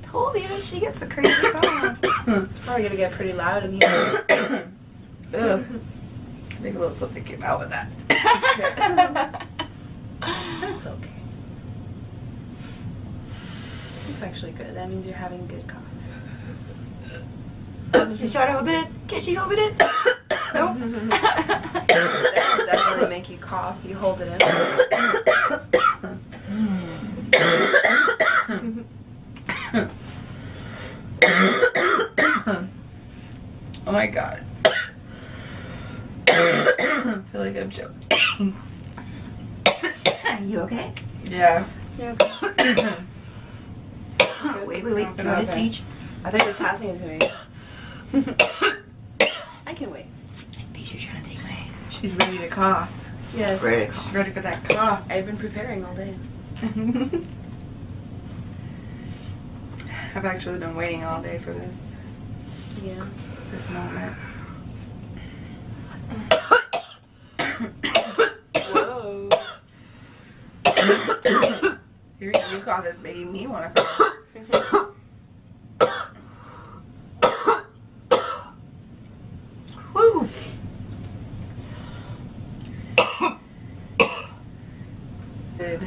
Told you she gets a crazy cough. It's probably gonna get pretty loud in here. Ugh. I think a little something came out with that. That's okay. It's actually good. That means you're having good coughs. She's trying to hold it in. Can she hold it in? Nope. That will definitely make you cough. You hold it in. Oh my god. I feel like I'm choking. You okay? Yeah. Yeah. Wait. Do you want to siege? I think you're passing it to me. I can wait. You're trying to take my... She's ready to cough. Yes. Ready. She's ready for that cough. I've been preparing all day. I've actually been waiting all day for this Yeah. moment. Whoa. Hearing you cough is making me want to cough. Woo! Good.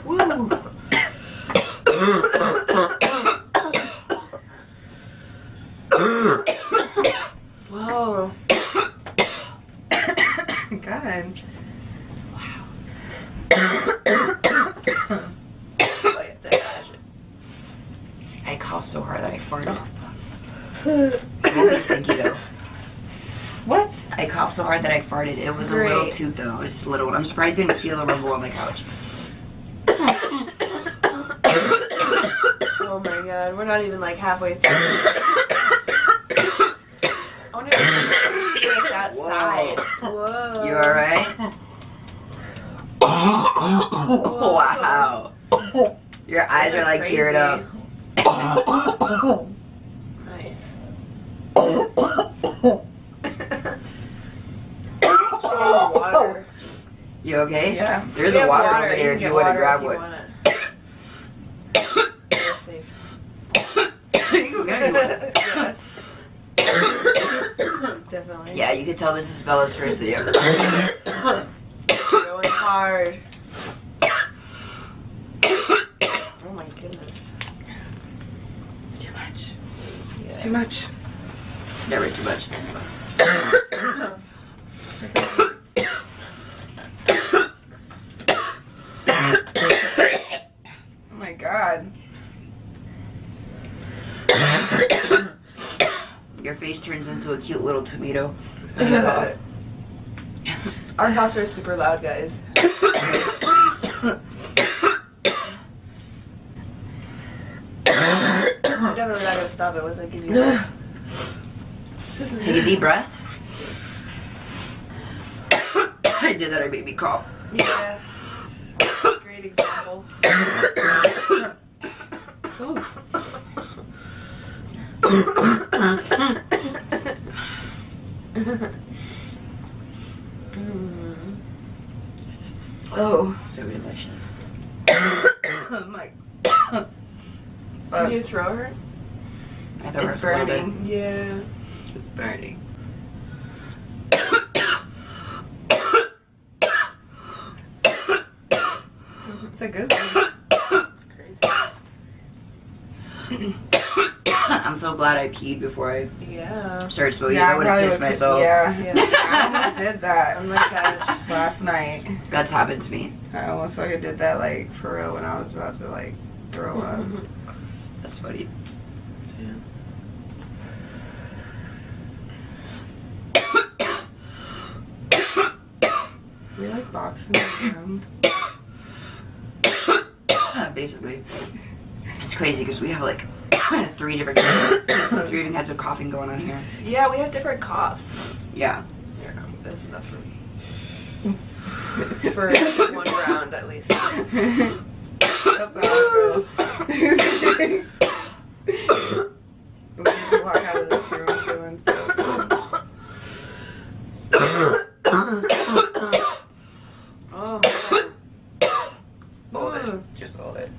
Woo! Whoa. God. I coughed so hard that I farted. It won't be stinky though. What? I coughed so hard that I farted. It was a Great. little toot though. It was just a little one. I'm surprised I didn't feel a rumble on my couch. Oh my god. We're not even like halfway through. I wonder if we can do this outside. Whoa. You alright? Wow. Your eyes are like teared up. Nice. Water. You okay? Yeah. There's We a have water over there can if get you want to water grab if you one. wanna. You're safe. You can get anyone. Yeah. Definitely. Yeah, you can tell this is Bella's first video. Going hard. Oh my goodness. It's too much. Yeah. It's too much. It's never too much. Oh my god. Your face turns into a cute little tomato. Our coughs are super loud, guys. You're definitely not gonna stop it once I give you this. Take a deep breath. I did that, it made me cough. Yeah. Great example. Oh, so delicious. Oh my. Does your throat hurt? I thought it It's was a little bit. burning. Yeah. It's burning. It's a good one. It's crazy. I'm so glad I peed before I Yeah. started smoking. Yeah, I would have probably pissed would- myself. Yeah. Yeah. I almost did that Oh my gosh. last night. That's happened to me. I almost fucking did that, like, for real, when I was about to, like, throw up. That's funny. We like boxing the room. Basically. It's crazy because we have like three different kinds of coughing going on here. Yeah, we have different coughs. Yeah. Yeah, that's enough for me. For one round, at least. That's how I feel. We need to walk out of this room feeling so good. Oh, Hold it. Mm. Just hold it.